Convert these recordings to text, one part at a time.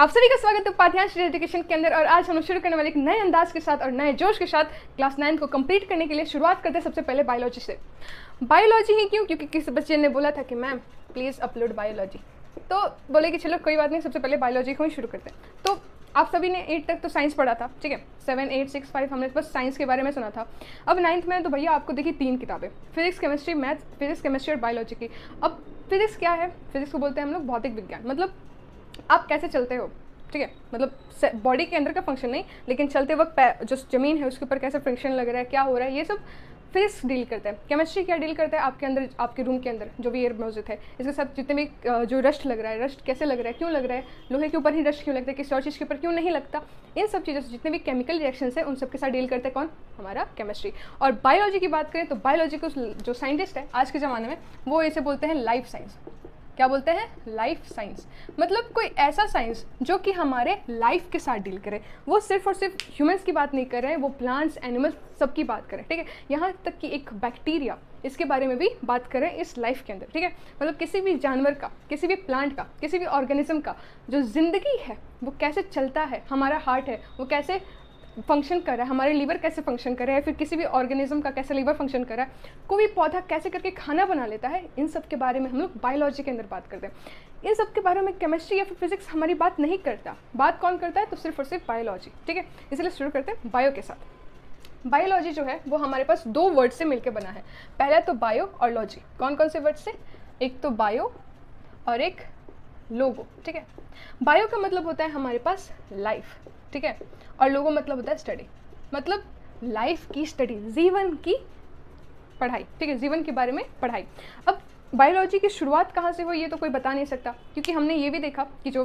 आप सभी का स्वागत है पाठ्यांश एजुकेशन के अंदर। और आज हम लोग शुरू करने वाले एक नए अंदाज के साथ और नए जोश के साथ क्लास 9 को कंप्लीट करने के लिए शुरुआत करते हैं सबसे पहले बायोलॉजी से। बायोलॉजी ही क्यों? क्योंकि किसी बच्चे ने बोला था कि मैम प्लीज़ अपलोड बायोलॉजी, तो बोले कि चलो कोई बात नहीं, सबसे पहले बायोलॉजी को ही शुरू करते हैं। तो आप सभी ने 8 तक तो साइंस पढ़ा था, ठीक है, 7, 8, 6, 5 हमने बस साइंस के बारे में सुना था। अब 9th में तो भैया आपको देखिए 3 किताबें, physics, chemistry, maths, physics, chemistry और बायोलॉजी की। अब फिजिक्स क्या है? फिजिक्स को बोलते हैं हम लोग भौतिक विज्ञान, मतलब आप कैसे चलते हो, ठीक है, मतलब बॉडी के अंदर का फंक्शन नहीं, लेकिन चलते वक्त जो ज़मीन है उसके ऊपर कैसे फ्रिक्शन लग रहा है, क्या हो रहा है, ये सब फिजिक्स डील करता है। केमिस्ट्री क्या डील करता है? आपके अंदर, आपके रूम के अंदर जो भी एयर मौजूद है, इसके साथ जितने भी जो रस्ट लग रहा है, रस्ट कैसे लग रहा है, क्यों लग रहा है, लोहे के ऊपर ही रस्ट क्यों लगता है, किसी और चीज़ के ऊपर क्यों नहीं लगता, इन सब चीज़ों से जितने भी केमिकल रिएक्शंस है उन सब के साथ डील करते हैं कौन? हमारा केमिस्ट्री। और बायोलॉजी की बात करें तो बायोलॉजी को जो साइंटिस्ट है आज के ज़माने में वो इसे बोलते हैं लाइफ साइंस। क्या बोलते हैं? Life science. मतलब कोई ऐसा साइंस जो कि हमारे लाइफ के साथ डील करे। वो सिर्फ और सिर्फ ह्यूमंस की बात नहीं कर रहे हैं, वो प्लांट्स, एनिमल्स सब की बात करें, ठीक है, यहाँ तक कि एक बैक्टीरिया, इसके बारे में भी बात करें इस लाइफ के अंदर, ठीक है। मतलब किसी भी जानवर का, किसी भी प्लांट का, किसी भी ऑर्गेनिज्म का जो ज़िंदगी है वो कैसे चलता है, हमारा हार्ट है वो कैसे फंक्शन कर रहा है, हमारे लीवर कैसे फंक्शन कर रहा है, फिर किसी भी ऑर्गेनिज्म का कैसे लीवर फंक्शन कर रहा है, कोई भी पौधा कैसे करके खाना बना लेता है, इन सब के बारे में हम लोग बायोलॉजी के अंदर बात करते हैं। इन सब के बारे में केमिस्ट्री या फिर फिजिक्स हमारी बात नहीं करता। बात कौन करता है? तो सिर्फ और सिर्फ बायोलॉजी, ठीक है। इसलिए शुरू करते हैं बायो के साथ। बायोलॉजी जो है वो हमारे पास 2 वर्ड से मिलकर बना है। पहला तो बायो और लॉजी। कौन कौन से वर्ड से? एक तो बायो और एक लोगो, ठीक है। बायो का मतलब होता है हमारे पास लाइफ, ठीक है, और लोगो मतलब होता है स्टडी, मतलब लाइफ की स्टडी, जीवन की पढ़ाई, ठीक है, जीवन के बारे में पढ़ाई। अब बायोलॉजी की शुरुआत कहाँ से हुई ये तो कोई बता नहीं सकता, क्योंकि हमने ये भी देखा कि जो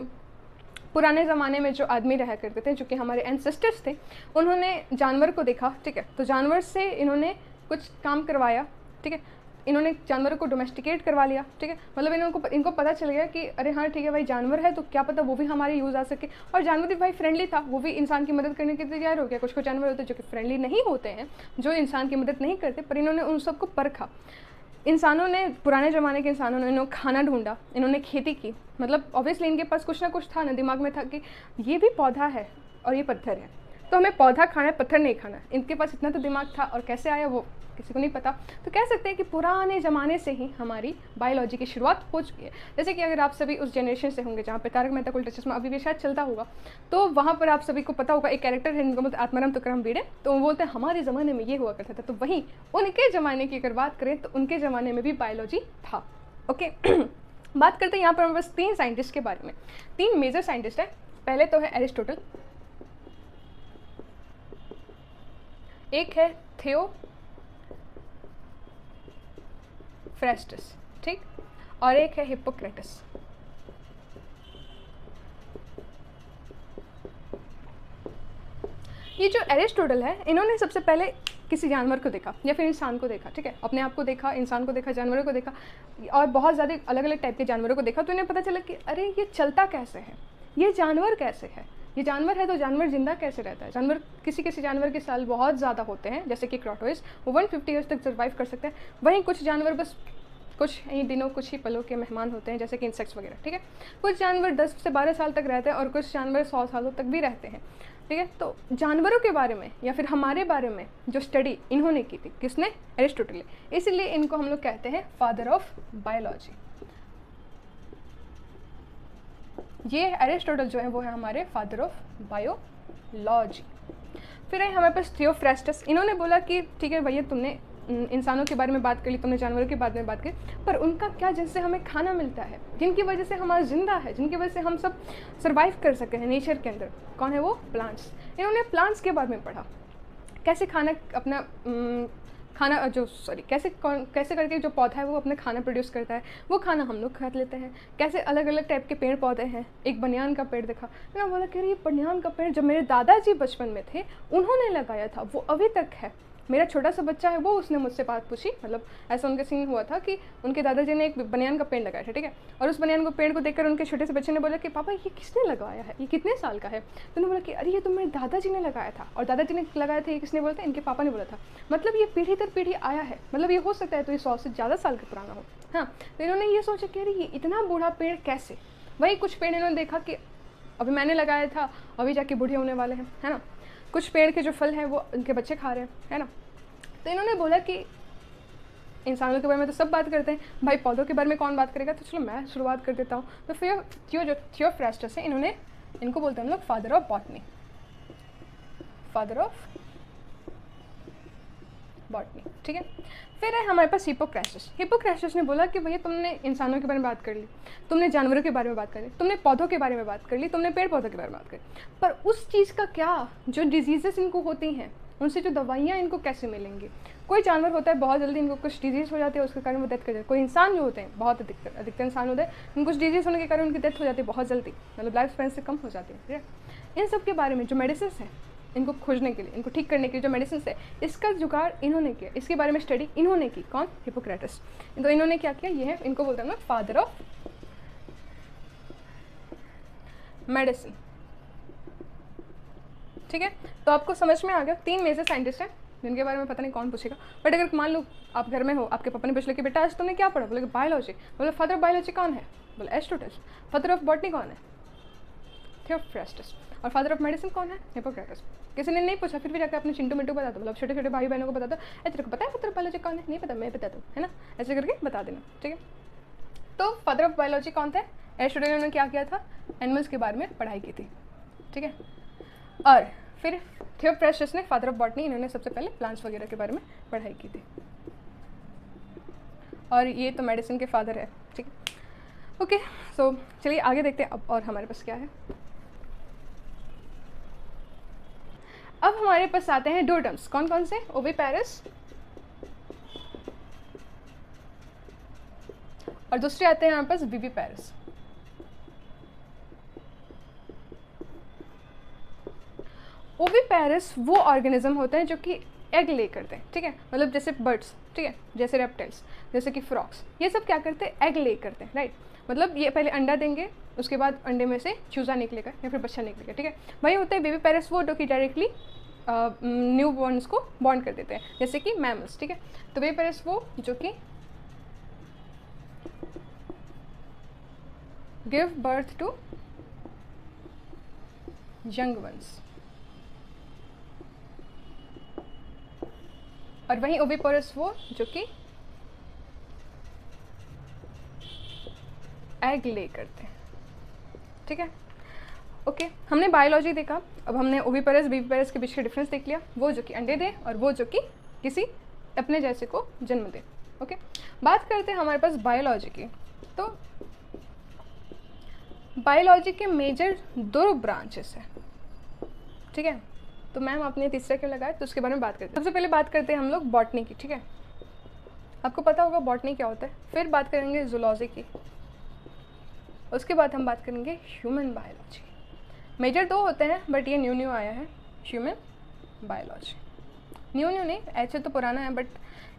पुराने ज़माने में जो आदमी रहा करते थे, जो कि हमारे एंसेस्टर्स थे, उन्होंने जानवर को देखा, ठीक है, तो जानवर से इन्होंने कुछ काम करवाया, ठीक है, इन्होंने जानवरों को डोमेस्टिकेट करवा लिया, ठीक है, मतलब इनको पता चल गया कि अरे हाँ ठीक है भाई, जानवर है तो क्या पता वो भी हमारे यूज़ आ सके। और जानवर भी भाई फ्रेंडली था, वो भी इंसान की मदद करने के लिए तैयार हो गया। कुछ कुछ जानवर होते हैं जो कि फ्रेंडली नहीं होते हैं, जो इंसान की मदद नहीं करते, पर इन्होंने उन सबको परखा। इंसानों ने, पुराने ज़माने के इंसानों ने इन्होंने खाना ढूंढा, इन्होंने खेती की, मतलब ऑब्वियसली इनके पास कुछ ना कुछ था ना, दिमाग में था कि ये भी पौधा है और ये पत्थर है, तो हमें पौधा खाना है, पत्थर नहीं खाना। इनके पास इतना तो दिमाग था, और कैसे आया वो किसी को नहीं पता। तो कह सकते हैं कि पुराने ज़माने से ही हमारी बायोलॉजी की शुरुआत हो चुकी है। जैसे कि अगर आप सभी उस जनरेशन से होंगे जहाँ पे तारक मेहता का उल्टा चश्मा अभी भी शायद चलता होगा, तो वहाँ पर आप सभी को पता होगा एक कैरेक्टर है जिनको बोलते आत्माराम तुकाराम भिड़े, तो वो बोलते हैं हमारे ज़माने में ये हुआ करता था। तो वहीं उनके ज़माने की अगर बात करें तो उनके ज़माने में भी बायोलॉजी था, ओके। बात करते हैं यहाँ पर हमारे पास 3 साइंटिस्ट के बारे में। 3 मेजर साइंटिस्ट हैं। पहले तो है एरिस्टोटल, एक है थियोफ्रेस्टस, ठीक, और एक है हिप्पोक्रेटस। ये जो एरिस्टोटल है, इन्होंने सबसे पहले किसी जानवर को देखा या फिर इंसान को देखा, ठीक है, अपने आप को देखा, इंसान को देखा, जानवरों को देखा, और बहुत ज़्यादा अलग अलग टाइप के जानवरों को देखा। तो इन्हें पता चला कि अरे ये चलता कैसे है, ये जानवर कैसे है, ये जानवर है तो जानवर जिंदा कैसे रहता है। जानवर, किसी किसी जानवर के साल बहुत ज़्यादा होते हैं, जैसे कि क्रॉटोइस, वो 150 ईयर्स तक सर्वाइव कर सकते हैं। वहीं कुछ जानवर बस कुछ ही दिनों, कुछ ही पलों के मेहमान होते हैं, जैसे कि इंसेक्ट्स वगैरह, ठीक है। कुछ जानवर 10 से 12 साल तक रहते हैं और कुछ जानवर 100 सालों तक भी रहते हैं, ठीक है। तो जानवरों के बारे में या फिर हमारे बारे में जो स्टडी इन्होंने की थी, किसने? एरिस्टोटल ने। इसीलिए इनको हम लोग कहते हैं फादर ऑफ बायोलॉजी। ये एरिस्टोटल जो है वो है हमारे फादर ऑफ बायोलॉजी। फिर है हमारे पास थियोफ्रेस्टस। इन्होंने बोला कि ठीक है भैया, तुमने इंसानों के बारे में बात कर ली, तुमने जानवरों के बारे में बात करी, पर उनका क्या, जिनसे हमें खाना मिलता है, जिनकी वजह से हमारा जिंदा है, जिनकी वजह से हम सब सर्वाइव कर सके हैं नेचर के अंदर, कौन है वो? प्लांट्स। इन्होंने प्लांट्स के बारे में पढ़ा, कैसे खाना अपना खाना जो कैसे करके जो पौधा है वो अपना खाना प्रोड्यूस करता है, वो खाना हम लोग खा लेते हैं। कैसे अलग अलग टाइप के पेड़ पौधे हैं। एक बनियान का पेड़ देखा, मैंने बोला कि ये बनियान का पेड़ जब मेरे दादाजी बचपन में थे उन्होंने लगाया था, वो अभी तक है। मेरा छोटा सा बच्चा है वो, उसने मुझसे बात पूछी, मतलब ऐसा उनके सीन हुआ था कि उनके दादाजी ने एक बनियान का पेड़ लगाया था, ठीक है, और उस बनियान को पेड़ को देखकर उनके छोटे से बच्चे ने बोला कि पापा ये किसने लगाया है, ये कितने साल का है? तो उन्होंने बोला कि अरे ये तो मेरे दादाजी ने लगाया था। और दादाजी ने लगाया था, ये किसने बोला था? इनके पापा ने बोला था। मतलब ये पीढ़ी दर पीढ़ी आया है, मतलब ये हो सकता है तो ये 100 से ज़्यादा साल का पुराना हो। हाँ, तो इन्होंने ये सोचा कि अरे ये इतना बूढ़ा पेड़ कैसे। वही कुछ पेड़ इन्होंने देखा कि अभी मैंने लगाया था, अभी जाके बूढ़े होने वाले हैं, है ना। कुछ पेड़ के जो फल हैं वो उनके बच्चे खा रहे हैं, है ना। तो इन्होंने बोला कि इंसानों के बारे में तो सब बात करते हैं, भाई पौधों के बारे में कौन बात करेगा, तो चलो मैं शुरुआत कर देता हूँ। तो फिर थियोफ्रास्टस है, इनको बोलते हैं हम लोग father of botany, father of botany, ठीक है। फिर है हमारे पास हिपोक्रेटस ने बोला कि भैया तुमने इंसानों के बारे में बात कर ली, तुमने जानवरों के बारे में बात कर ली, तुमने पौधों के बारे में बात कर ली, तुमने पेड़ पौधों के बारे में बात कर ली, पर उस चीज़ का क्या, जो डिजीजेस इनको होती हैं उनसे जो दवाइयाँ इनको कैसे मिलेंगी। कोई जानवर होता है बहुत जल्दी इनको कुछ डिजीज़ हो जाती है, उसके कारण वो डेथ कर जाते हैं। कोई इंसान जो होते हैं, बहुत अधिकतर इंसान होते हैं, उनको कुछ डिजीज़ होने के कारण उनकी डेथ हो जाती है बहुत जल्दी, मतलब लाइफ स्पैन से कम हो जाती है। इन सब के बारे में जो मेडिसिन है, इनको खोजने के लिए, इनको ठीक करने के लिए जो मेडिसिन है, इसका जुगाड़ इन्होंने किया, इसके बारे में स्टडी इन्होंने की। कौन? हिपोक्रेटस। तो इन्होंने क्या किया, ये है, इनको बोलते हैं ना फादर ऑफ मेडिसिन, ठीक है। तो आपको समझ में आ गया, 3 मेजर साइंटिस्ट हैं जिनके बारे में पता नहीं कौन पूछेगा, बट अगर मान लो आप घर में हो, आपके पापा ने पूछ लिया कि बेटा आज तुमने क्या पढ़ा, बोले बायोलॉजी, बोले फादर ऑफ बायोलॉजी कौन है, बोले एरिस्टोटल। फादर ऑफ बॉटनी कौन है, थियोफ्रास्टस। और फादर ऑफ मेडिसिन कौन है, हिपोक्रेटस। किसी ने नहीं पूछा, फिर भी जाकर अपने चिंटू मिंटू बता दो, मतलब छोटे छोटे भाई बहनों को बता दो, तेरे को पता है फादर ऑफ बायोलॉजी कौन है, नहीं पता मैं बता दूँ, है ना, ऐसे करके बता देना, ठीक है। तो फादर ऑफ बायोलॉजी कौन थे, एरिस्टोटल ने क्या किया था, एनिमल्स के बारे में पढ़ाई की थी, ठीक है। और फिर थियोफ्रास्टस ने फादर ऑफ बॉटनी, इन्होंने सबसे पहले प्लांट्स वगैरह के बारे में पढ़ाई की थी, और ये तो मेडिसिन के फादर है, ठीक है। ओके, सो चलिए आगे देखते हैं अब और हमारे पास क्या है। अब हमारे पास आते हैं 2 टर्म्स, कौन कौन से, ओविपेरस और दूसरे आते हैं हमारे पास विविपेरस। ओविपेरस वो ऑर्गेनिज्म होते हैं जो कि एग ले करते हैं, ठीक है, मतलब जैसे बर्ड्स, ठीक है, जैसे रेप्टाइल्स, जैसे कि फ्रॉक्स, ये सब क्या करते हैं, एग ले करते हैं, राइट। मतलब ये पहले अंडा देंगे, उसके बाद अंडे में से चूजा निकलेगा या फिर बच्चा निकलेगा, ठीक है। वही होते हैं बेबीपेरस वो जो कि डायरेक्टली न्यू बॉर्न्स को बॉर्न कर देते हैं, जैसे कि मैमल्स, ठीक है। तो बेबीपेरस वो जो कि give birth to young ones, और वहीं ओविपेरस वो जो कि एग ले करते हैं, ठीक है। ओके, हमने बायोलॉजी देखा, अब हमने ओविपेरस विविपेरस के बीच का डिफरेंस देख लिया, वो जो कि अंडे दे और वो जो कि किसी अपने जैसे को जन्म दे। ओके, बात करते हैं हमारे पास बायोलॉजी की। तो बायोलॉजी के मेजर 2 ब्रांचेस हैं, ठीक है। तो मैम आपने तीसरा क्यों लगाया, तो उसके बारे में बात करते हैं। सबसे पहले बात करते हैं हम लोग बॉटनी की, ठीक है। आपको पता होगा बॉटनी क्या होता है। फिर बात करेंगे जूलॉजी की, उसके बाद हम बात करेंगे ह्यूमन बायोलॉजी। मेजर 2 होते हैं, बट ये न्यू आया है, ह्यूमन बायोलॉजी। न्यू नहीं, ऐसे तो पुराना है, बट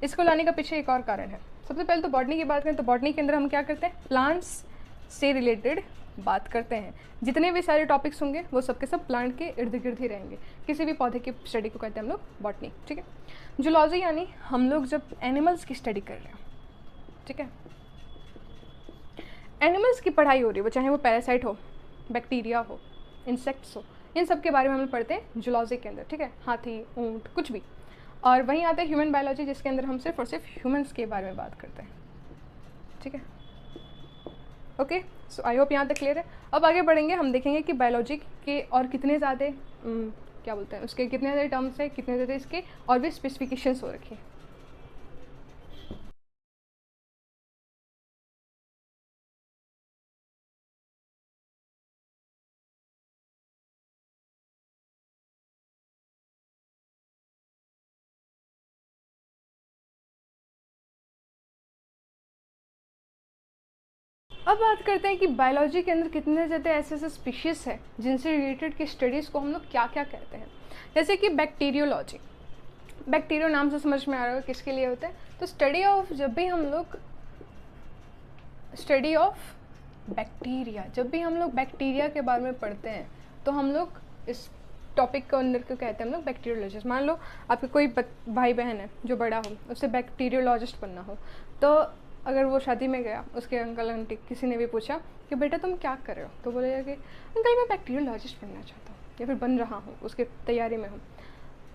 इसको लाने का पीछे एक और कारण है। सबसे पहले तो बॉटनी की बात करें, तो बॉटनी के अंदर हम क्या करते हैं, प्लांट्स से रिलेटेड बात करते हैं। जितने भी सारे टॉपिक्स होंगे वो सब के सब प्लांट के इर्द गिर्द ही रहेंगे। किसी भी पौधे की स्टडी को कहते हैं हम लोग बॉटनी, ठीक है। जूलॉजी यानी हम लोग जब एनिमल्स की स्टडी कर रहे हैं, ठीक है, एनिमल्स की पढ़ाई हो रही है, वो चाहे वो पैरासाइट हो, बैक्टीरिया हो, इंसेक्ट्स हो, इन सब के बारे में हम लोग पढ़ते हैं जूलॉजी के अंदर, ठीक है, हाथी, ऊँट, कुछ भी। और वहीं आता है ह्यूमन बायोलॉजी, जिसके अंदर हम सिर्फ और सिर्फ ह्यूमंस के बारे में बात करते हैं, ठीक है। ओके, सो आई होप यहाँ तक क्लियर है। अब आगे बढ़ेंगे, हम देखेंगे कि बायोलॉजी के और कितने ज़्यादा क्या बोलते हैं, उसके कितने ज़्यादा टर्म्स है, कितने ज़्यादा इसके और भी स्पेसिफिकेशंस हो रखे हैं। अब बात करते हैं कि बायोलॉजी के अंदर कितने ज़्यादा ऐसे स्पीशीज़ हैं जिनसे रिलेटेड की स्टडीज़ को हम लोग क्या क्या कहते हैं। जैसे कि बैक्टीरियोलॉजी, बैक्टीरियो नाम से समझ में आ रहा है किसके लिए होता है, तो स्टडी ऑफ, जब भी हम लोग स्टडी ऑफ बैक्टीरिया, जब भी हम लोग बैक्टीरिया के बारे में पढ़ते हैं तो हम लोग इस टॉपिक के अंदर को कहते हैं हम लोग बैक्टीरियोलॉजिस्ट। मान लो आपके कोई भाई बहन है जो बड़ा हो, उससे बैक्टीरियोलॉजिस्ट बनना हो, तो अगर वो शादी में गया, उसके अंकल आंटी किसी ने भी पूछा कि बेटा तुम क्या कर रहे हो, तो बोलेगा कि अंकल मैं बैक्टीरियोलॉजिस्ट बनना चाहता हूँ या फिर बन रहा हूँ, उसके तैयारी में हूँ।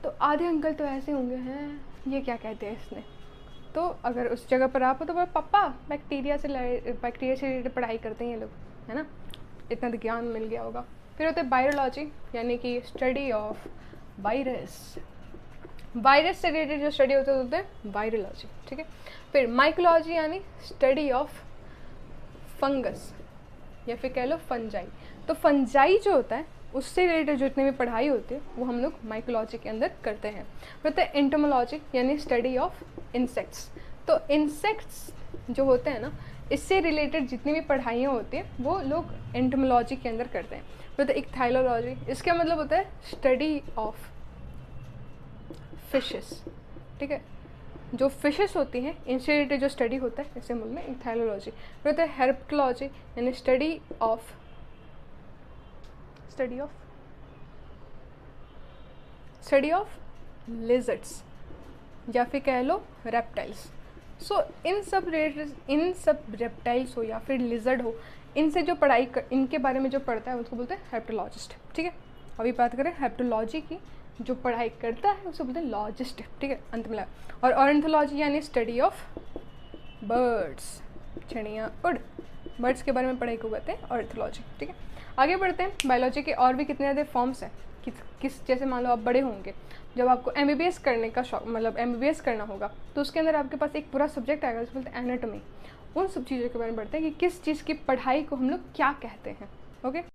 तो आधे अंकल तो ऐसे होंगे, हैं ये क्या कहते हैं इसने। तो अगर उस जगह पर आप हो तो बोले पापा बैक्टीरिया से रिलेटेड पढ़ाई करते हैं ये लोग, है ना, इतना तो ज्ञान मिल गया होगा। फिर होते हैं बायोलॉजी, यानी कि स्टडी ऑफ वायरस। वायरस से रिलेटेड जो स्टडी होते हैं वायरोलॉजी, ठीक है। फिर माइकोलॉजी यानी स्टडी ऑफ फंगस या फिर कह लो फंजाई। तो फंजाई जो होता है उससे रिलेटेड जितनी भी पढ़ाई होती है वो हम लोग माइकोलॉजी के अंदर करते हैं। फिर होता है एंटोमोलॉजी यानी स्टडी ऑफ इंसेक्ट्स। तो इंसेक्ट्स जो होते हैं ना, इससे रिलेटेड जितनी भी पढ़ाइयाँ होती हैं वो लोग एंटोमोलॉजी के अंदर करते हैं। फिर होता है इक्थाइलोलॉजी, इसका मतलब होता है स्टडी ऑफ फिशेस, ठीक है, जो फिशेस होती हैं इनसे रिलेटेड जो स्टडी होता है इसे बोलते हैं इक्थाइलोलॉजी। फिर होता है हेर्पेटोलॉजी यानी स्टडी ऑफ लिजर्ड्स या फिर कह लो रेप्टाइल्स। सो इन सब रेप्टाइल्स हो या फिर लिजर्ड हो, इनसे जो इनके बारे में जो पढ़ता है उसको बोलते हैं हेर्पेटोलॉजिस्ट, ठीक है। अभी बात करें हेर्पेटोलॉजी की, जो पढ़ाई करता है उसे बोलते हैं लॉजिस्ट, ठीक है, अंत में। और ऑर्निथोलॉजी यानी स्टडी ऑफ बर्ड्स, चिड़िया उड़, बर्ड्स के बारे में पढ़ाई को कहते हैं ऑर्निथोलॉजी, ठीक है। आगे बढ़ते हैं। बायोलॉजी के और भी कितने ज़्यादा फॉर्म्स हैं, किस जैसे मान लो आप बड़े होंगे, जब आपको MBBS करने का शौक, मतलब MBBS करना होगा, तो उसके अंदर आपके पास एक पूरा सब्जेक्ट आएगा उसको बोलते हैं एनाटॉमी। उन सब चीज़ों के बारे में पढ़ते हैं कि किस चीज़ की पढ़ाई को हम लोग क्या कहते हैं, ओके।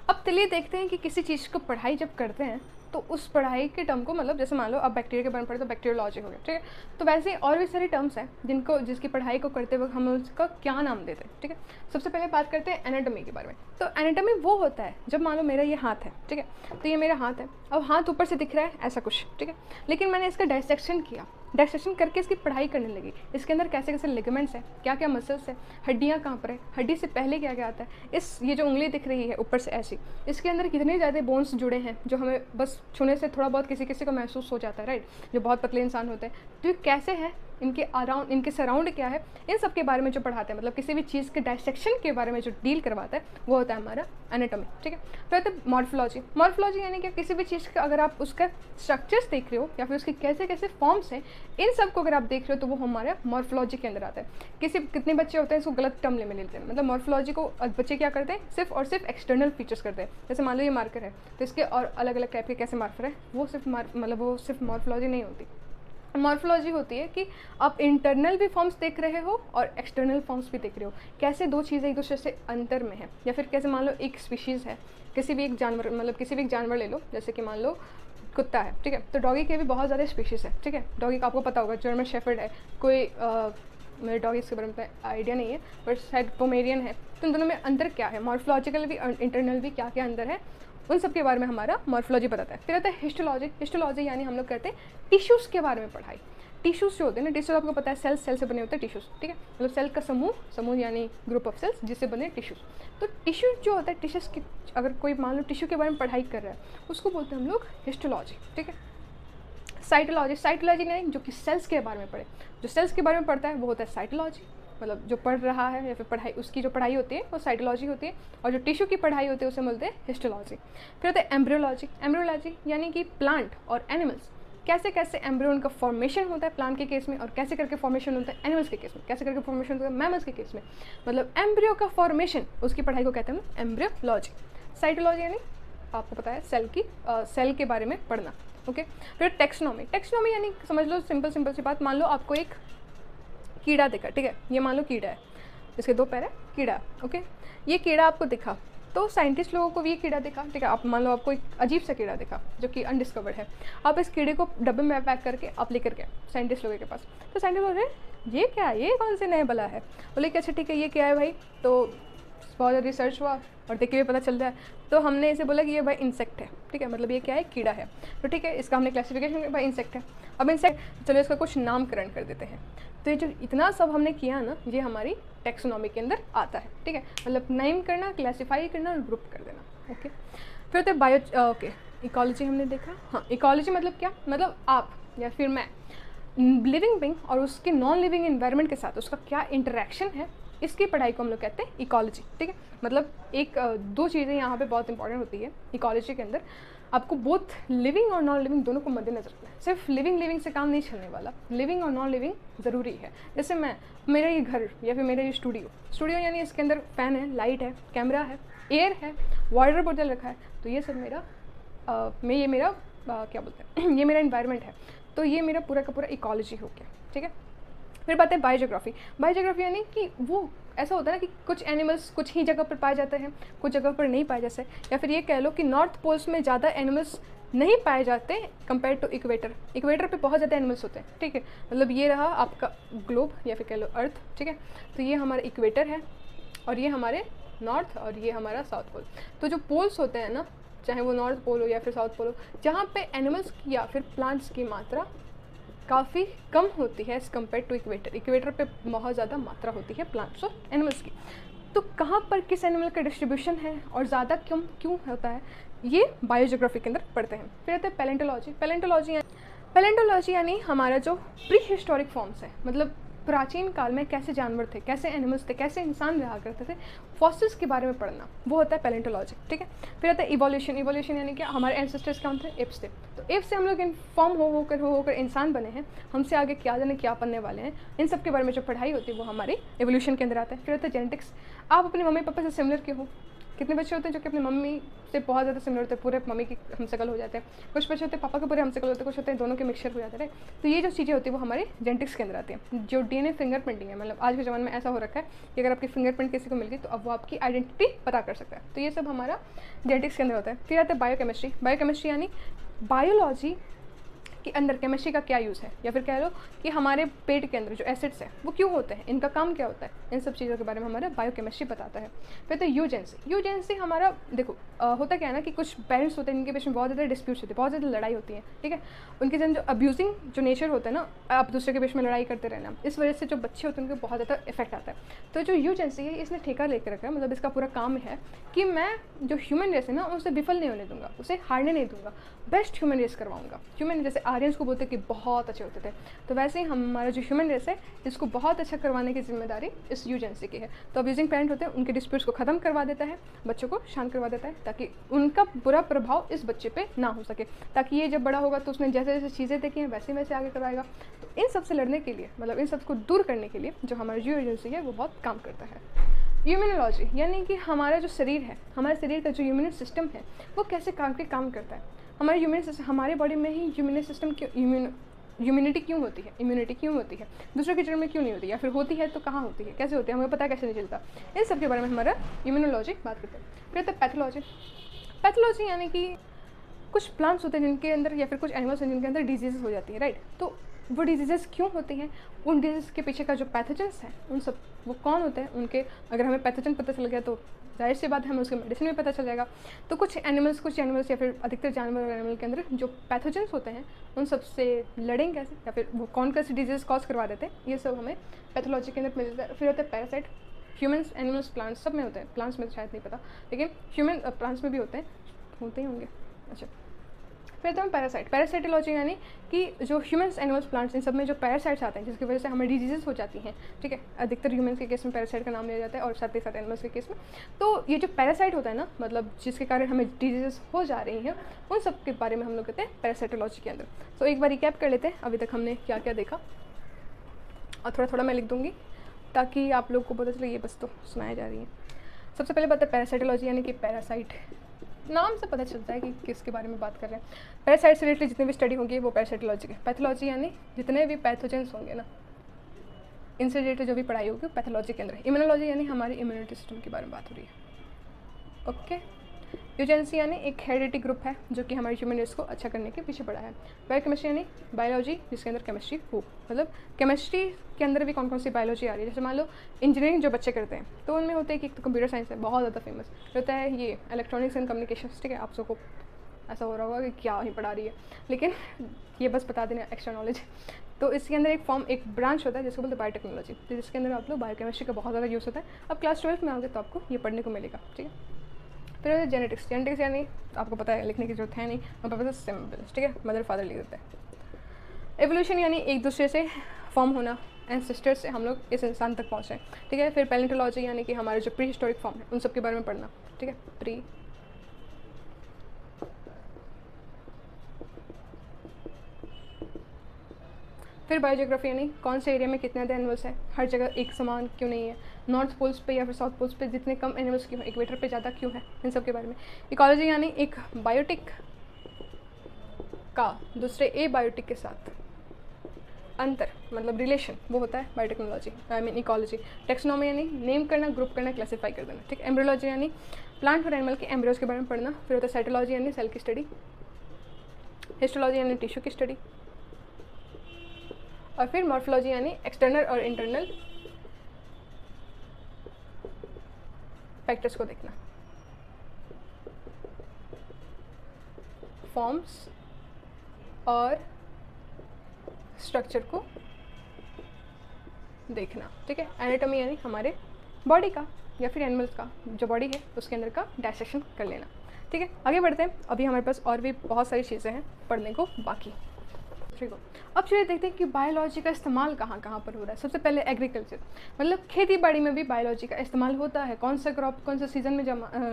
अब चलिए देखते हैं कि किसी चीज़ को पढ़ाई जब करते हैं तो उस पढ़ाई के टर्म को, मतलब जैसे मान लो अब बैक्टीरिया के बारे में पढ़े तो बैक्टीरियोलॉजी हो गया, ठीक है। तो वैसे ही और भी सारे टर्म्स हैं जिसकी पढ़ाई को करते वक्त हम उसका क्या नाम देते हैं, ठीक है। सबसे पहले बात करते हैं एनाटॉमी के बारे में। तो एनाटॉमी वो होता है जब मान लो मेरा ये हाथ है, ठीक है, तो ये मेरा हाथ है, अब हाथ ऊपर से दिख रहा है ऐसा कुछ, ठीक है, लेकिन मैंने इसका डायसेक्शन किया, डायसेक्शन करके इसकी पढ़ाई करने लगी, इसके अंदर कैसे कैसे लिगामेंट्स हैं, क्या क्या मसल्स है, हड्डियाँ कहाँ पर है, हड्डी से पहले क्या क्या आता है, ये जो उंगली दिख रही है ऊपर से ऐसी, इसके अंदर कितने ज़्यादा बोन्स जुड़े हैं जो हमें बस छूने से थोड़ा बहुत किसी किसी को महसूस हो जाता है, राइट, जो बहुत पतले इंसान होते हैं। तो ये कैसे हैं, इनके अराउंड, इनके सराउंड क्या है, इन सब के बारे में जो पढ़ाते हैं, मतलब किसी भी चीज़ के डायसेक्शन के बारे में जो डील करवाता है वो होता है हमारा एनाटॉमी, ठीक है। फिर होता है मॉर्फोलॉजी। मॉर्फोलॉजी यानी कि किसी भी चीज़ का अगर आप उसका स्ट्रक्चर्स देख रहे हो या फिर उसके कैसे कैसे फॉर्म्स हैं, इन सब को अगर आप देख रहे हो तो वो हमारे मॉर्फोलॉजी के अंदर आता है। कितने बच्चे होते हैं इसको गलत टर्म ले लेते हैं, मतलब मॉर्फोलॉजी को बच्चे क्या करते हैं, सिर्फ और सिर्फ एक्सटर्नल फीचर्स करते हैं। जैसे मान लो ये मार्कर है तो इसके और अलग अलग टाइप के कैसे मार्कर है, वो सिर्फ मॉर्फोलॉजी नहीं होती। मॉर्फोलॉजी होती है कि आप इंटरनल भी फॉर्म्स देख रहे हो और एक्सटर्नल फॉर्म्स भी देख रहे हो, कैसे दो चीज़ें एक दूसरे से अंतर में है। या फिर कैसे मान लो एक स्पीशीज़ है, किसी भी एक जानवर ले लो, जैसे कि मान लो कुत्ता है, ठीक है, तो डॉगी के भी बहुत ज़्यादा स्पीशीज़ है, ठीक है। डॉगी का आपको पता होगा, जर्मन शेफर्ड है, कोई मेरे डॉगी के बारे में आइडिया नहीं है, बट शायद पोमेरियन है। तो इन दोनों में अंतर क्या है, मॉर्फोलॉजिकल भी और इंटरनल भी क्या क्या अंदर है, उन सब के बारे में हमारा मॉर्फोलॉजी बताता है। फिर आता है हिस्टोलॉजी। हिस्टोलॉजी यानी हम लोग करते हैं टिश्यूज़ के बारे में पढ़ाई। टिश्यूज़ जो होते हैं ना, टिश्यूज़ आपको पता है सेल से बने होते हैं टिश्यूज़, ठीक है, मतलब सेल का समूह यानी ग्रुप ऑफ सेल्स जिससे बने टिश्यूज़। तो टिश्यू जो होता है, टिश्यूज़ की अगर कोई मान लो टिश्यू के बारे में पढ़ाई कर रहा है उसको बोलते हैं हम लोग हिस्टोलॉजी, ठीक है। साइटोलॉजी नहीं, जो कि सेल्स के बारे में पढ़े, जो सेल्स के बारे में पढ़ता है वो होता है साइटोलॉजी, मतलब जो पढ़ रहा है या फिर पढ़ाई, उसकी जो पढ़ाई होती है वो साइटोलॉजी होती है, और जो टिश्यू की पढ़ाई होती है उसे बोलते हैं हिस्टोलॉजी। फिर होता है एम्ब्रियोलॉजी। एम्ब्रियोलॉजी यानी कि प्लांट और एनिमल्स, कैसे कैसे एम्ब्रियो का फॉर्मेशन होता है प्लांट के केस में, और कैसे करके फॉर्मेशन होता है एनिमल्स के केस में, कैसे करके फॉर्मेशन होता है मैमल्स के केस में, मतलब एम्ब्रियो का फॉर्मेशन, उसकी पढ़ाई को कहते हैं हम एम्ब्रियोलॉजी। साइटोलॉजी यानी आपको पता है सेल के बारे में पढ़ना, ओके। फिर टेक्सोनॉमी यानी समझ लो सिंपल सी बात, मान लो आपको एक कीड़ा दिखा, ठीक है, ये मान लो कीड़ा है, इसके दो पैर है, कीड़ा, ओके। ये कीड़ा आपको दिखा, तो साइंटिस्ट लोगों को भी ये कीड़ा दिखा, ठीक है, आप मान लो आपको एक अजीब सा कीड़ा दिखा जो कि अनडिस्कवर्ड है, आप इस कीड़े को डब्बे में पैक करके आप लेकर गए साइंटिस्ट लोगों के पास, तो साइंटिस्ट बोल रहे ये क्या है, ये कौन से नए बला है। बोले कि अच्छा ठीक है ये क्या है भाई, तो बहुत ज़्यादा रिसर्च हुआ और देख के भी पता चल रहा है, तो हमने इसे बोला कि ये भाई इंसेक्ट है, ठीक है, मतलब ये क्या है, कीड़ा है। तो ठीक है, इसका हमने क्लासिफिकेशन भाई इंसेक्ट है। अब इंसेक्ट, चलो इसका कुछ नामकरण कर देते हैं। तो ये जो इतना सब हमने किया ना, ये हमारी टैक्सोनॉमी के अंदर आता है, ठीक है, मतलब नेम करना, क्लासीफाई करना और ग्रुप कर देना। ओके, फिर तो बायो, ओके, इकोलॉजी हमने देखा। हाँ, इकोलॉजी मतलब क्या, मतलब आप या फिर मैं, लिविंग बीइंग और उसके नॉन लिविंग एनवायरनमेंट के साथ उसका क्या इंटरेक्शन है, इसकी पढ़ाई को हम लोग कहते हैं इकोलॉजी, ठीक है। मतलब एक दो चीज़ें यहाँ पे बहुत इंपॉर्टेंट होती है इकोलॉजी के अंदर, आपको बोथ लिविंग और नॉन लिविंग दोनों को मद्देनजर रखना है। सिर्फ लिविंग से काम नहीं चलने वाला, लिविंग और नॉन लिविंग ज़रूरी है। जैसे मेरा ये घर या फिर मेरा ये स्टूडियो यानी इसके अंदर फ़ैन है, लाइट है, कैमरा है, एयर है, वाटर बॉटल रखा है, तो ये सब मेरा क्या बोलते हैं ये मेरा इन्वायरमेंट है, तो ये मेरा पूरा का पूरा इकोलॉजी हो गया, ठीक है। फिर बात है बायोजियोग्राफी यानी कि वो ऐसा होता है ना कि कुछ एनिमल्स कुछ ही जगह पर पाए जाते हैं, कुछ जगह पर नहीं पाए जाते, या फिर ये कह लो कि नॉर्थ पोल्स में ज़्यादा एनिमल्स नहीं पाए जाते कंपेयर टू इक्वेटर पे बहुत ज़्यादा एनिमल्स होते हैं, ठीक है। मतलब ये रहा आपका ग्लोब या फिर कह लो अर्थ, ठीक है, तो ये हमारा इक्वेटर है और ये हमारे नॉर्थ और ये हमारा साउथ पोल। तो जो पोल्स होते हैं ना, चाहे वो नॉर्थ पोल हो या फिर साउथ पोल हो, जहाँ पे एनिमल्स की या फिर प्लांट्स की मात्रा काफ़ी कम होती है एज़ कम्पेयर टू इक्वेटर पे बहुत ज़्यादा मात्रा होती है प्लांट्स और एनिमल्स की। तो कहाँ पर किस एनिमल का डिस्ट्रीब्यूशन है और ज़्यादा क्यों होता है, ये बायोजियोग्राफी के अंदर पढ़ते हैं। फिर आते हैं पैलेंटोलॉजी यानी हमारा जो प्री हिस्टोरिक फॉर्म्स है, मतलब प्राचीन काल में कैसे जानवर थे, कैसे एनिमल्स थे, कैसे इंसान रहा करते थे, फॉसिल्स के बारे में पढ़ना, वो होता है पैलेंटोलॉजी, ठीक है। फिर आता है इवोल्यूशन यानी क्या, हमारे एंसेस्टर्स कौन थे, एप्स थे, तो एप्स से हम लोग इन्फॉर्म होकर इंसान बने हैं, हमसे आगे क्या जाने क्या बनने वाले हैं, इन सब के बारे में जो पढ़ाई होती है वो हमारी एवोल्यूशन के अंदर आता है। फिर आता है जेनेटिक्स, आप अपने मम्मी पापा से सिमिलर क्यों हो। कितने बच्चे होते हैं जो कि अपनी मम्मी से बहुत ज़्यादा सिमिलर होते हैं, पूरे मम्मी की हमशक्ल हो जाते हैं, कुछ बच्चे होते हैं पापा के पूरे हमशक्ल होते हैं, कुछ होते हैं दोनों के मिक्सचर हो जाते हैं। तो ये जो चीज़ें होती है वो हमारे जेनेटिक्स के अंदर आती हैं। जो डीएनए फिंगरप्रिंटिंग है, मतलब आज के ज़माने में ऐसा हो रखा है कि अगर आपकी फिंगरप्रिंट किसी को मिल गई तो अब वो आपकी आइडेंटिटी पता कर सकता है, तो ये सब हमारा जेनेटिक्स के अंदर होता है। फिर आता है बायोकेमिस्ट्री यानी बायोलॉजी के अंदर केमिस्ट्री का क्या यूज़ है, या फिर कह लो कि हमारे पेट के अंदर जो एसिड्स हैं वो क्यों होते हैं, इनका काम क्या होता है, इन सब चीज़ों के बारे में हमारा बायोकेमिस्ट्री बताता है। फिर तो यूजेंसी हमारा देखो होता क्या है ना कि कुछ पेरेंट्स होते हैं जिनके बीच में बहुत ज़्यादा डिस्प्यूट्स होते हैं, बहुत ज़्यादा लड़ाई होती है, ठीक है, उनके जो अब्यूजिंग जो नेचर होता है ना, आप दूसरे के बीच में लड़ाई करते रहना, इस वजह से जो बच्चे होते हैं उनको बहुत ज़्यादा इफेक्ट आता है। तो जो यूजेंसी है इसने ठेका लेकर रखा है, मतलब इसका पूरा काम है कि मैं जो ह्यूमन रेस है ना उसे विफल नहीं होने दूंगा, उसे हारने नहीं दूंगा, बेस्ट ह्यूमन रेस करवाऊंगा। ह्यूमन जैसे आर्यंस को बोलते कि बहुत अच्छे होते थे, तो वैसे ही हमारा जो ह्यूमन रेस है इसको बहुत अच्छा करवाने की जिम्मेदारी इस यूजेंसी की है। तो अब्यूजिंग पेरेंट होते हैं, उनके डिस्प्यूट्स को ख़त्म करवा देता है, बच्चों को शांत करवा देता है, ताकि उनका बुरा प्रभाव इस बच्चे पे ना हो सके, ताकि ये जब बड़ा होगा तो उसने जैसे जैसे चीज़ें देखी हैं वैसे वैसे आगे करवाएगा। तो इन सब से लड़ने के लिए, मतलब इन सब को दूर करने के लिए जो हमारा यूजेंसी है वो बहुत काम करता है। इम्यूनोलॉजी यानी कि हमारा जो शरीर है, हमारे शरीर का जो इम्यून सिस्टम है वो कैसे काम करता है। हमारे हमारे बॉडी में ही इम्यूनिटी क्यों होती है, दूसरे के जन्म में क्यों नहीं होती, या फिर होती है तो कहाँ होती है, कैसे होती है, हमें पता कैसे नहीं चलता, इन सब के बारे में हमारा इम्यूनोलॉजी बात करते हैं। फिर तो पैथोलॉजी यानी कि कुछ प्लांट्स होते हैं जिनके अंदर या फिर कुछ एनिमल्स हैं जिनके अंदर डिजीज़ हो जाती है, राइट। तो वो डिजीज़ क्यों होती हैं, उन डिजीज़ के पीछे का जो पैथोजेंस हैं उन सब वो कौन होते हैं, उनके अगर हमें पैथोजन पता चल गया तो जाहिर सी बात है हमें उसके मेडिसिन में पता चल जाएगा। तो कुछ एनिमल्स या फिर अधिकतर जानवर और एनिमल के अंदर जो पैथोजेंस होते हैं उन सब से लड़ेंगे कैसे, या फिर वो कौन सी डिजीज़ कॉज करवा देते हैं, ये सब हमें पैथोलॉजी के अंदर मिल जाता है। फिर होता है पैरासाइट, ह्यूमन्स, एनिमल्स, प्लांट्स सब में होते हैं, प्लांट्स में शायद नहीं पता, लेकिन ह्यूमन प्लांट्स में भी होते ही होंगे। अच्छा, फिर तो हम पैरासाइटोलॉजी यानी कि जो ह्यूमन्स, एनिमल्स, प्लांट्स इन सब में जो पैरासाइट्स आते हैं जिसकी वजह से हमें डिजीज़ हो जाती हैं, ठीक है। अधिकतर ह्यूमन्स के केस में पैरासाइट का नाम लिया जाता है और साथ ही साथ एनिमल्स के केस में। तो ये जो पैरासाइट होता है ना, मतलब जिसके कारण हमें डिजीज़ हो जा रही हैं, उन सब के बारे में हम लोग कहते हैं पैरासाइटोलॉजी के अंदर। तो एक बार रिकैप कर लेते हैं अभी तक हमने क्या क्या देखा, और थोड़ा थोड़ा मैं लिख दूँगी ताकि आप लोग को पता चले ये बस तो सुनाया जा रही है। सबसे पहले बात है पैरासाइटोलॉजी यानी कि पैरासाइट, नाम से पता चलता है कि किसके बारे में बात कर रहे हैं। पैरासाइट से रिलेटेड जितनी भी स्टडी होगी वो पैरासाइटोलॉजी है। पैथोलॉजी यानी जितने भी पैथोजेंस होंगे ना, इनसे रिलेटेड जो भी पढ़ाई होगी पैथोलॉजी के अंदर। इम्यूनोलॉजी यानी हमारी इम्यूनिटी सिस्टम के बारे में बात हो रही है। ओके, यूजेंसी यानी एक हेरिडिटी ग्रुप है जो कि हमारी ह्यूमन रेस को अच्छा करने के पीछे पड़ा है। बायोकेमिस्ट्री यानी बायोलॉजी जिसके अंदर केमिस्ट्री हो, मतलब केमिस्ट्री के अंदर भी कौन कौन सी बायोलॉजी आ रही है। जैसे मान लो इंजीनियरिंग जो बच्चे करते हैं तो उनमें होता है कि एक तो कंप्यूटर साइंस है बहुत ज़्यादा फेमस, होता है ये इलेक्ट्रॉनिक्स एंड कम्युनिकेशन। ठीक है, आप सबको ऐसा हो रहा होगा कि क्या ही पढ़ा रही है, लेकिन ये बस बता देना एक्स्ट्रा नॉलेज। तो इसके अंदर एक ब्रांच होता है जिसको बोलते हैं बायोटेक्नोलॉजी, तो जिसके अंदर आप लोग बायोकेमिस्ट्री का बहुत ज़्यादा यूज़ होता है। अब क्लास 12 में आओगे तो आपको ये पढ़ने को मिलेगा। ठीक है, फिर जेनेटिक्स यानी आपको पता है लिखने की जरूरत है नहीं, हमारे पास सिंबल। ठीक है, मदर फादर लिख देते हैं। एवोल्यूशन यानी एक दूसरे से फॉर्म होना, एंसेस्टर्स से हम लोग इस इंसान तक पहुँचे। ठीक है, फिर पैलेंटोलॉजी यानी कि हमारे जो प्री हिस्टोरिक फॉर्म है उन सब के बारे में पढ़ना। ठीक है, प्री फिर बायोजियोग्राफी यानी कौन से एरिया में कितने ज़्यादा एनिमल्स हैं, हर जगह एक समान क्यों नहीं है, नॉर्थ पोल्स पे या फिर साउथ पोल्स पे जितने कम एनिमल्स क्यों हैं, इक्वेटर पे ज़्यादा क्यों है, इन सब के बारे में। इकोलॉजी यानी एक बायोटिक का दूसरे ए बायोटिक के साथ अंतर, मतलब रिलेशन, वो होता है बायोटेक्नोलॉजी इकोलॉजी। टेक्सोनॉमी यानी नेम करना, ग्रुप करना, क्लासीफाई कर देना। ठीक है, एम्ब्रियोलॉजी यानी प्लांट और एनिमल के एम्ब्रियोज के बारे में पढ़ना। फिर होता है साइटोलॉजी यानी सेल की स्टडी। हिस्टोलॉजी यानी टिश्यू की स्टडी। और फिर मॉर्फोलॉजी यानी एक्सटर्नल और इंटरनल फैक्टर्स को देखना, फॉर्म्स और स्ट्रक्चर को देखना। ठीक है, एनाटॉमी यानी हमारे बॉडी का या फिर एनिमल्स का जो बॉडी है उसके अंदर का डायसेक्शन कर लेना। ठीक है, आगे बढ़ते हैं। अभी हमारे पास और भी बहुत सारी चीज़ें हैं पढ़ने को बाकी। ठीक है, अब चलिए देखते हैं कि बायोलॉजी का इस्तेमाल कहाँ कहाँ पर हो रहा है। सबसे पहले एग्रीकल्चर, मतलब खेती बाड़ी में भी बायोलॉजी का इस्तेमाल होता है। कौन सा क्रॉप कौन सा सीज़न में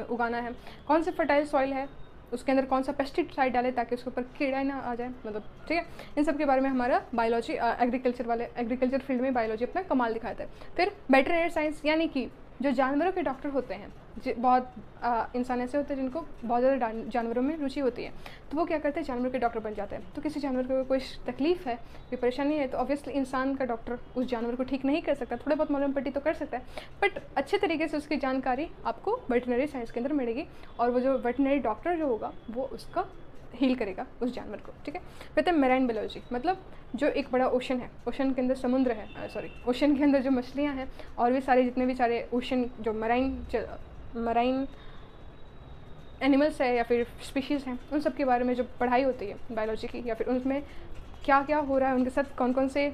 उगाना है, कौन से फर्टाइल सॉइल है, उसके अंदर कौन सा पेस्टिसाइड डाले ताकि उसके ऊपर कीड़ा ना आ जाए, मतलब ठीक है, इन सब के बारे में हमारा बायोलॉजी एग्रीकल्चर फील्ड में बायोलॉजी अपना कमाल दिखाता है। फिर वेटरनरी साइंस यानी कि जो जानवरों के डॉक्टर होते हैं, बहुत इंसान ऐसे होते हैं जिनको बहुत ज़्यादा जानवरों में रुचि होती है, तो वो क्या करते हैं, जानवर के डॉक्टर बन जाते हैं। तो किसी जानवर को कोई तकलीफ़ है, कोई परेशानी है, तो ऑब्वियसली इंसान का डॉक्टर उस जानवर को ठीक नहीं कर सकता, थोड़ा बहुत मलहम पट्टी तो कर सकता है, बट अच्छे तरीके से उसकी जानकारी आपको वेटरनरी साइंस के अंदर मिलेगी, और वो जो वेटरनरी डॉक्टर जो होगा वो उसका हील करेगा उस जानवर को। ठीक है, कहते हैं मेराइन बायोलॉजी, मतलब जो एक बड़ा ओशन है, ओशन के अंदर समुद्र है, ओशन के अंदर जो मछलियाँ हैं और भी सारे जितने भी सारे ओशन जो मराइन एनिमल्स है या फिर स्पीशीज़ हैं, उन सब के बारे में जो पढ़ाई होती है बायोलॉजी की, या फिर उनमें क्या क्या हो रहा है, उनके साथ कौन कौन से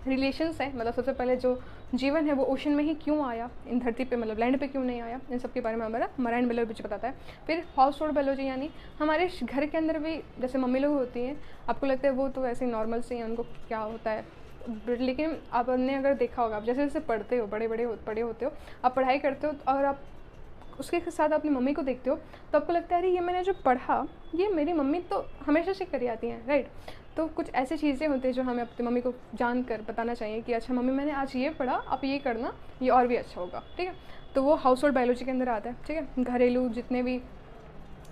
रिलेशंस हैं, मतलब सबसे पहले जो जीवन है वो ओशन में ही क्यों आया, इन धरती पे मतलब लैंड पे क्यों नहीं आया, इन सब के बारे में हमारा मराइन बायोलॉजी बताता है। फिर हाउस होल्ड बायोलॉजी यानी हमारे घर के अंदर भी जैसे मम्मी लोग होती हैं, आपको लगता है वो तो ऐसे नॉर्मल से हैं, उनको क्या होता है, लेकिन आपने अगर देखा होगा, आप जैसे जैसे पढ़ते हो, बड़े होते हो, आप पढ़ाई करते हो और आप उसके साथ अपनी मम्मी को देखते हो, तो आपको लगता है अरे ये मैंने जो पढ़ा ये मेरी मम्मी तो हमेशा से करी आती हैं, राइट। तो कुछ ऐसी चीज़ें होती हैं जो हमें अपनी मम्मी को जान कर बताना चाहिए कि अच्छा मम्मी मैंने आज ये पढ़ा, आप ये करना, ये और भी अच्छा होगा। ठीक है, तो वो हाउस होल्ड बायोलॉजी के अंदर आता है। ठीक है, घरेलू जितने भी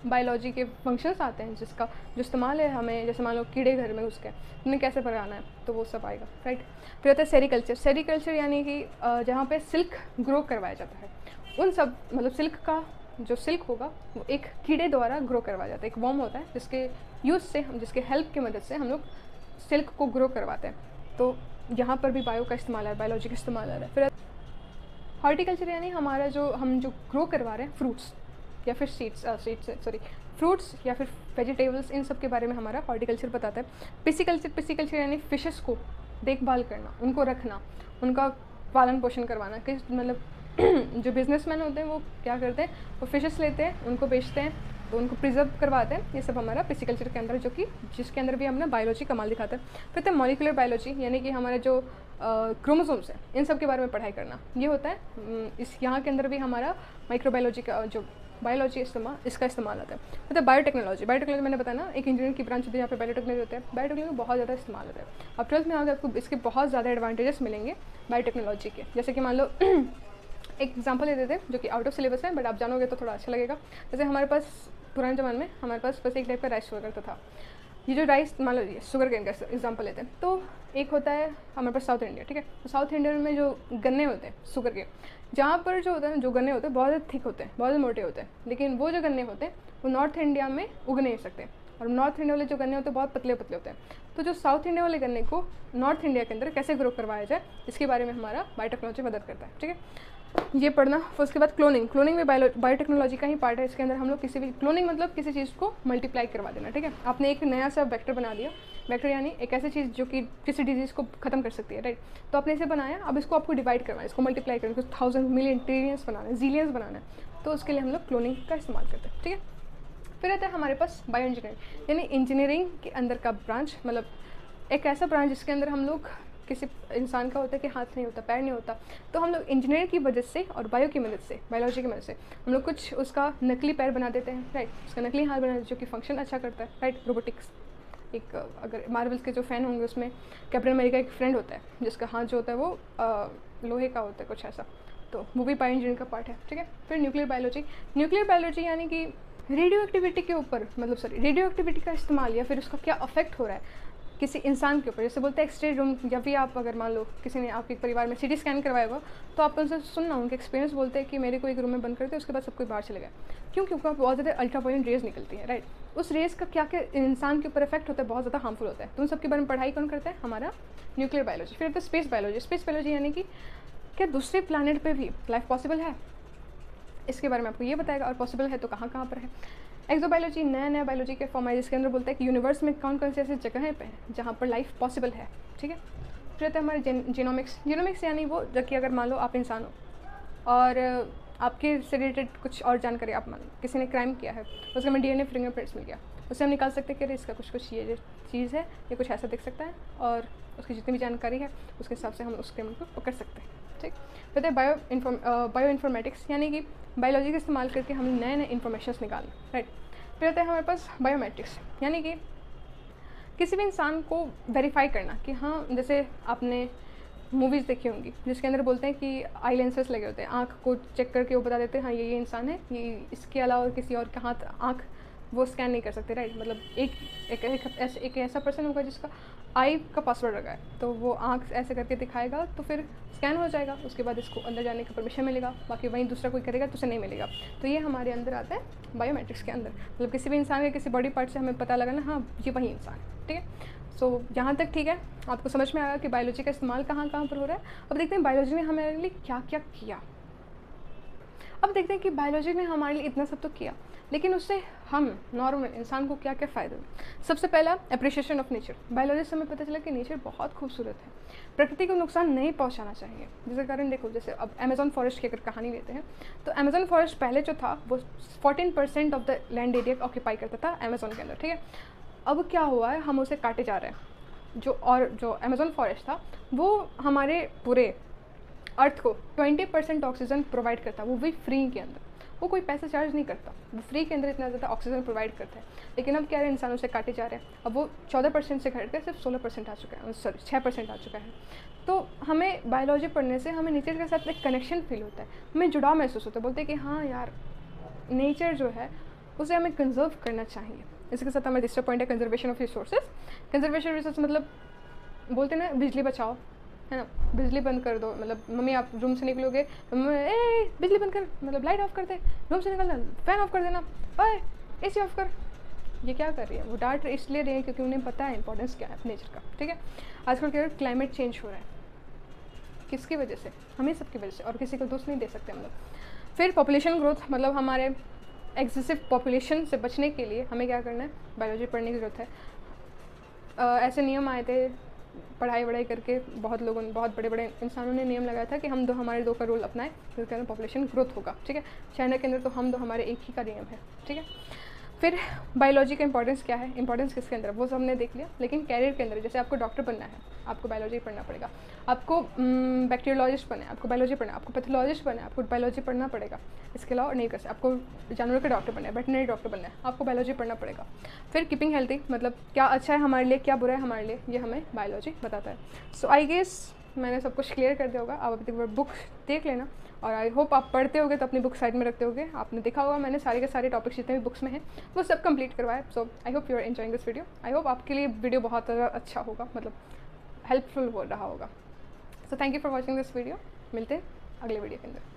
बायोलॉजी के फंक्शंस आते हैं जिसका जो इस्तेमाल है, हमें जैसे मान लो कीड़े घर में उसके उन्हें कैसे भगाना है, तो वो सब आएगा, राइट। फिर होता है सेरीकल्चर यानी कि जहाँ पे सिल्क ग्रो करवाया जाता है, उन सब मतलब सिल्क का जो सिल्क होगा वो एक कीड़े द्वारा ग्रो करवाया जाता है। एक वॉर्म होता है जिसके यूज़ से जिसके हेल्प की मदद से हम लोग सिल्क को ग्रो करवाते हैं। तो यहाँ पर भी बायो का इस्तेमाल है, बायोलॉजी का इस्तेमाल है। फिर हॉर्टिकल्चर यानी हमारा जो हम जो ग्रो करवा रहे हैं फ्रूट्स या फिर फ्रूट्स या फिर वेजिटेबल्स, इन सब के बारे में हमारा हॉर्टिकल्चर बताता है। पिसिकल्चर यानी फिशेस को देखभाल करना, उनको रखना, उनका पालन पोषण करवाना। किस मतलब जो बिजनेसमैन होते हैं वो क्या करते हैं, वो फिशेस लेते हैं, उनको बेचते हैं, तो उनको प्रिजर्व करवाते हैं। ये सब हमारा पिसिकल्चर के अंदर, जो कि जिसके अंदर भी हमने बायोलॉजी कमाल दिखाता है। फिर तो मॉलिक्यूलर बायोलॉजी यानी कि हमारे जो क्रोमोसोम्स हैं, इन सब के बारे में पढ़ाई करना, ये होता है। इस यहाँ के अंदर भी हमारा माइक्रोबायोलॉजी का जो बायोलॉजी इसका इस्तेमाल आता है। मतलब बायोटेक्नोलॉजी मैंने बताया ना, एक इंजीनियरिंग की ब्रांच होती है जहाँ पे बायोटेक्नोलॉजी होता है। बायोटेक्नोलॉजी बहुत ज़्यादा इस्तेमाल होता है। अब 12th में आगे आपको इसके बहुत ज़्यादा एडवांटेजेस मिलेंगे बायोटेक्नोलॉजी के। जैसे कि मान लो एक एग्जांपल दे देते हैं जो कि आउट ऑफ सिलेबस है, बट आप जानोगे तो थोड़ा अच्छा लगेगा। जैसे हमारे पास पुराने ज़माने में हमारे पास बस एक टाइप का राइस हुआ करता था, ये जो राइस मान लो शुगर केन का एग्जाम्पल लेते हैं, तो एक होता है हमारे पास साउथ इंडिया, ठीक है। तो साउथ इंडिया में जो गन्ने होते हैं शुगर के, जहाँ पर जो होता है जो गन्ने होते हैं बहुत ज़्यादा थिक होते हैं, बहुत ज़्यादा मोटे होते हैं, लेकिन वो जो गन्ने होते हैं वो नॉर्थ इंडिया में उग नहीं सकते, और नॉर्थ इंडिया वाले जो गन्ने होते हैं बहुत पतले पतले होते हैं। तो जो साउथ इंडिया वाले गन्ने को नॉर्थ इंडिया के अंदर कैसे ग्रो करवाया जाए, इसके बारे में हमारा बायोटेक्नोलॉजी मदद करता है, ठीक है। ये पढ़ना। फिर उसके बाद क्लोनिंग भी बायोटेक्नोलॉजी का ही पार्ट है। इसके अंदर हम लोग किसी भी क्लोनिंग मतलब किसी चीज़ को मल्टीप्लाई करवा देना, ठीक है। आपने एक नया सा वेक्टर बना दिया, वेक्टर यानी एक ऐसी चीज़ जो कि किसी डिजीज़ को खत्म कर सकती है, राइट। तो आपने इसे बनाया, अब इसको आपको डिवाइड करना है, इसको मल्टीप्लाई करना है, कुछ 1000 मिलियन ट्रिलियंस बनाना है, जीलियंस बनाना है। तो उसके लिए हम लोग क्लोनिंग का इस्तेमाल करते हैं, ठीक है। फिर आता है हमारे पास बायो इंजीनियरिंग, यानी इंजीनियरिंग के अंदर का ब्रांच, मतलब एक ऐसा ब्रांच जिसके अंदर हम लोग किसी इंसान का होता है कि हाथ नहीं होता, पैर नहीं होता, तो हम लोग इंजीनियर की मदद से और बायो की मदद से, बायोलॉजी की मदद से हम लोग कुछ उसका नकली पैर बना देते हैं, राइट। उसका नकली हाथ बना देते हैं जो कि फंक्शन अच्छा करता है, राइट। रोबोटिक्स, एक अगर मार्वल्स के जो फ़ैन होंगे उसमें कैप्टन अमेरिका एक फ्रेंड होता है जिसका हाथ जो होता है वो लोहे का होता है कुछ ऐसा, तो वो भी बायो इंजीनियरिंग का पार्ट है, ठीक है। फिर न्यूक्लियर बायोलॉजी यानी कि रेडियो एक्टिविटी के ऊपर, मतलब सॉरी रेडियो एक्टिविटी का इस्तेमाल या फिर उसका क्या अफेक्ट हो रहा है किसी इंसान के ऊपर। जैसे बोलते हैं एक्सरे रूम, जब भी आप अगर मान लो किसी ने आपके परिवार में सीटी स्कैन करवाया होगा, तो आप उनसे सुनना उनके एक्सपीरियंस बोलते हैं कि मेरे को एक रूम में बंद करते, उसके बाद सब कोई बाहर चले गया। क्योंकि बहुत ज़्यादा अल्ट्रावायलेंट रेज निकलती है, राइट। उस रेज का क्या क्या इंसान के ऊपर इफेक्ट होता है, बहुत ज़्यादा हार्मफुल होता है। तो उन सबके बारे में पढ़ाई कौन करता है, हमारा न्यूक्लियर बायोलॉजी। फिर स्पेस बायोलॉजी यानी कि क्या दूसरे प्लानट पर भी लाइफ पॉसिबल है, इसके बारे में आपको ये बताएगा, और पॉसिबल है तो कहाँ कहाँ पर है। एक्सोबायोलॉजी नया बायोलॉजी के फॉर्म है, जिसके अंदर बोलता है कि यूनिवर्स में कौन कौन सी ऐसी जगहें पे हैं जहाँ पर लाइफ पॉसिबल है, ठीक है। फिर रहता है हमारे जीनोमिक्स यानी वो जब कि अगर मान लो आप इंसान हो और आपके से रिलेटेड कुछ और जानकारी, आप मान लो किसी ने क्राइम किया है, उसके में DNA फिंगरप्रिंट्स मिल गया, उससे हम निकाल सकते हैं कि इसका कुछ ये चीज़ है, ये कुछ ऐसा दिख सकता है, और उसकी जितनी भी जानकारी है उसके हिसाब से हम उस क्रिमिनल को पकड़ सकते हैं, ठीक। फिर बायो इन्फॉर्मेटिक्स यानी कि बायोलॉजी का इस्तेमाल करके हम नए इन्फॉर्मेशन निकालना, राइट। फिर आता है हमारे पास बायोमेट्रिक्स यानी कि किसी भी इंसान को वेरीफाई करना कि हाँ, जैसे आपने मूवीज़ देखी होंगी जिसके अंदर बोलते हैं कि आई लेंसेस लगे होते हैं, आँख को चेक करके वो बता देते हैं हाँ ये इंसान है, ये इसके अलावा किसी और का हाथ आँख वो स्कैन नहीं कर सकते, राइट। मतलब एक ऐसा पर्सन होगा जिसका आई का पासवर्ड लगा है, तो वो आँख ऐसे करके दिखाएगा तो फिर स्कैन हो जाएगा, उसके बाद इसको अंदर जाने का परमिशन मिलेगा, बाकी वहीं दूसरा कोई करेगा तो उसे नहीं मिलेगा। तो ये हमारे अंदर आता है बायोमेट्रिक्स के अंदर, मतलब किसी भी इंसान के किसी बॉडी पार्ट से हमें पता लगा ना हाँ ये वही इंसान है, ठीक है। सो यहाँ तक ठीक है, आपको समझ में आया कि बायोलॉजी का इस्तेमाल कहाँ कहाँ पर हो रहा है। अब देखते हैं बायोलॉजी ने हमारे लिए क्या क्या किया। अब देखते हैं कि बायोलॉजी ने हमारे लिए इतना सब तो किया, लेकिन उससे हम नॉर्मल इंसान को क्या क्या फ़ायदे हुए। सबसे पहला अप्रिशिएशन ऑफ नेचर। बायोलॉजी से हमें पता चला कि नेचर बहुत खूबसूरत है, प्रकृति को नुकसान नहीं पहुंचाना चाहिए। जिसके कारण देखो, जैसे अब अमेज़न फॉरेस्ट की अगर कहानी लेते हैं तो अमेज़न फॉरेस्ट पहले जो था वो 14% of the land area occupy करता था अमेज़न के अंदर, ठीक है। अब क्या हुआ है, हम उसे काटे जा रहे हैं। जो अमेज़न फॉरेस्ट था वो हमारे पूरे अर्थ को 20% ऑक्सीजन प्रोवाइड करता है, वो भी फ्री के अंदर, वो कोई पैसा चार्ज नहीं करता, वो फ्री के अंदर इतना ज़्यादा ऑक्सीजन प्रोवाइड करता है। लेकिन अब क्या है, इंसानों से काटे जा रहे हैं, अब वो 14% से घट कर सिर्फ 16% आ चुका है, सॉरी 6% आ चुका है। तो हमें बायोलॉजी पढ़ने से हमें नेचर के साथ एक कनेक्शन फील होता है, हमें जुड़ाव महसूस होता है, बोलते हैं कि हाँ यार नेचर जो है उसे हमें कंजर्व करना चाहिए। इसके साथ हमारा तीसरा पॉइंट है conservation of resources. Conservation of resource मतलब बोलते ना बिजली बचाओ, है ना, बिजली बंद कर दो, मतलब मम्मी आप रूम से निकलोगे तो ए बिजली बंद कर, मतलब लाइट ऑफ कर दे, रूम से निकलना फ़ैन ऑफ कर देना, ओए AC ऑफ कर। ये क्या कर रही है, वो डांट इसलिए रही है क्योंकि उन्हें पता है इंपॉर्टेंस क्या है नेचर का, ठीक है। आजकल क्या क्लाइमेट चेंज हो रहा है, किसकी वजह से, हमें सबकी वजह से, और किसी को दोष नहीं दे सकते हम लोग। फिर पॉपुलेशन ग्रोथ, मतलब हमारे एक्सेसिव पॉपुलेशन से बचने के लिए हमें क्या करना है, बायोलॉजी पढ़ने की ज़रूरत है। ऐसे नियम आए थे पढ़ाई करके, बहुत बड़े बड़े इंसानों ने नियम लगाया था कि हमारे दो का रूल अपनाएं, जिसके कारण पॉपुलेशन ग्रोथ होगा, ठीक है। चाइना के अंदर तो हमारे एक ही का नियम है, ठीक है। फिर बायोलॉजी का इंपॉर्टेंस क्या है, इंपॉर्टेंस किसके अंदर, वो सब हमने देख लिया। लेकिन कैरियर के अंदर, जैसे आपको डॉक्टर बनना है, आपको बायोलॉजी पढ़ना पड़ेगा, आपको बैक्टीरियोलॉजिस्ट बनना है, आपको बायोलॉजी पढ़ना है, आपको पैथोलॉजिस्ट बनना है, आपको बायोलॉजी पढ़ना पड़ेगा। इसके अलावा नहीं कर सकते, आपको जानवरों के डॉक्टर बनना है, वेटनरी डॉक्टर बनना है, आपको बायोलॉजी पढ़ना पड़ेगा। फिर कीपिंग हेल्थी, मतलब क्या अच्छा है हमारे लिए, क्या बुरा है हमारे लिए, ये हमें बायोलॉजी बताता है। सो आई गेस मैंने सब कुछ क्लियर कर दिया होगा। आप अभी तक बुक देख लेना, और आई होप आप पढ़ते होगे तो अपनी बुक साइड में रखते होगे। आपने देखा होगा मैंने सारे के सारे टॉपिक्स जितने भी बुक्स में हैं वो सब कंप्लीट करवाए। So I hope you are enjoying this video. I hope आपके लिए वीडियो बहुत अच्छा होगा, मतलब हेल्पफुल हो रहा होगा। So thank you for watching this video. मिलते हैं अगले वीडियो के अंदर।